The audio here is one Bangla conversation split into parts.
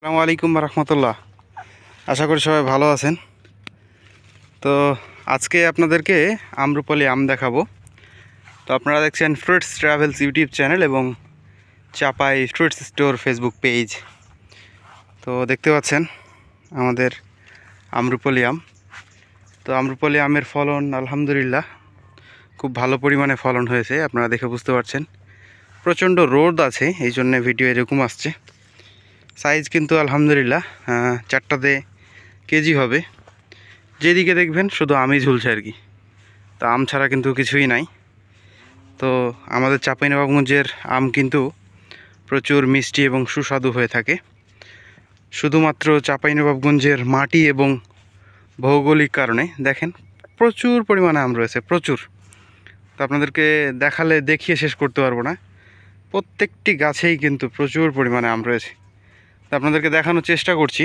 আসসালামু আলাইকুম রহমতুল্লাহ। আশা করি সবাই ভালো আছেন। তো আজকে আপনাদেরকে আম্রপালি আম দেখাবো। তো আপনারা দেখছেন ফ্রুটস ট্রাভেলস ইউটিউব চ্যানেল এবং চাপাই ফ্রুটস স্টোর ফেসবুক পেজ। তো দেখতে পাচ্ছেন আমাদের আম্রপালি আম। তো আম্রপালি আমের ফলন আলহামদুলিল্লাহ খুব ভালো পরিমাণে ফলন হয়েছে, আপনারা দেখে বুঝতে পারছেন। প্রচণ্ড রোদ আছে, এই জন্য ভিডিও এরকম আসছে। সাইজ কিন্তু আলহামদুলিল্লাহ 4টাতে কেজি হবে। যেদিকে দেখবেন শুধু আমই ঝুলছে আর কি, তা আম ছাড়া কিন্তু কিছুই নাই। তো আমাদের চাঁপাইনবাবগঞ্জের আম কিন্তু প্রচুর মিষ্টি এবং সুস্বাদু হয়ে থাকে। শুধুমাত্র চাঁপাইনবাবগঞ্জের মাটি এবং ভৌগোলিক কারণে দেখেন প্রচুর পরিমাণে আম রয়েছে, প্রচুর। তো আপনাদেরকে দেখিয়ে শেষ করতে পারবো না। প্রত্যেকটি গাছেই কিন্তু প্রচুর পরিমাণে আম রয়েছে, তো আপনাদেরকে দেখানোর চেষ্টা করছি।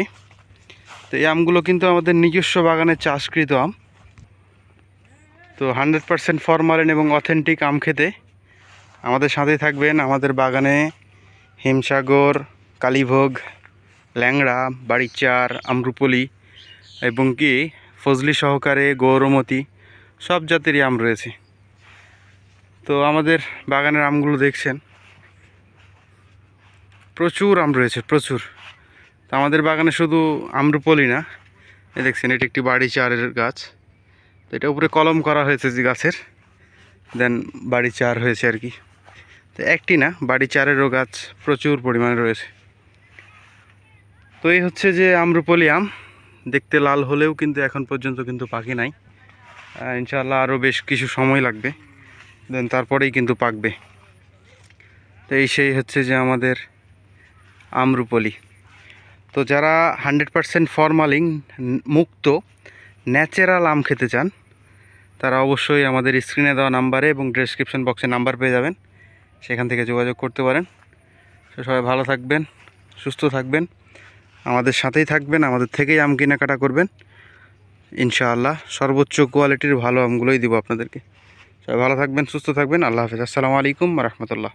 তো এই আমগুলো কিন্তু আমাদের নিজস্ব বাগানে চাষকৃত আম। তো 100% ফরমালিন এবং অথেন্টিক আম খেতে আমাদের সাথেই থাকবেন। আমাদের বাগানে হিমসাগর, কালীভোগ, ল্যাংড়া, বাড়িচার, আম্রপলি এবং কি ফজলি সহকারে গৌরমতি সব জাতেরই আম রয়েছে। তো আমাদের বাগানের আমগুলো দেখছেন প্রচুর আম রয়েছে, প্রচুর। তো আমাদের বাগানে শুধু আম্রপলি না, এই দেখছেন এটি একটি বাড়িচারের গাছ। তো এটা উপরে কলম করা হয়েছে যে গাছের, দেন বাড়িচার হয়েছে আর কি। তো একটি না, বাড়িচারেরও গাছ প্রচুর পরিমাণে রয়েছে। তো এই হচ্ছে যে আম্রপলি আম, দেখতে লাল হলেও কিন্তু এখন পর্যন্ত কিন্তু পাকে নাই। ইনশাআল্লাহ আরও বেশ কিছু সময় লাগবে, দেন তারপরেই কিন্তু পাকবে। তো সেই হচ্ছে যে আমাদের আম্রপলি। তো যারা 100% ফরমালিন মুক্ত ন্যাচারাল আম খেতে চান, তারা অবশ্যই আমাদের স্ক্রিনে দেওয়া নাম্বারে এবং ডেসক্রিপশন বক্সে নাম্বার পেয়ে যাবেন, সেখান থেকে যোগাযোগ করতে পারেন। তো সবাই ভালো থাকবেন, সুস্থ থাকবেন, আমাদের সাথেই থাকবেন, আমাদের থেকেই আম কেনাকাটা করবেন। ইনশাআল্লাহ সর্বোচ্চ কোয়ালিটির ভালো আমগুলোই দিব আপনাদেরকে। সবাই ভালো থাকবেন, সুস্থ থাকবেন। আল্লাহ হাফেজ। আসসালামু আলাইকুম রহমতুল্লাহ।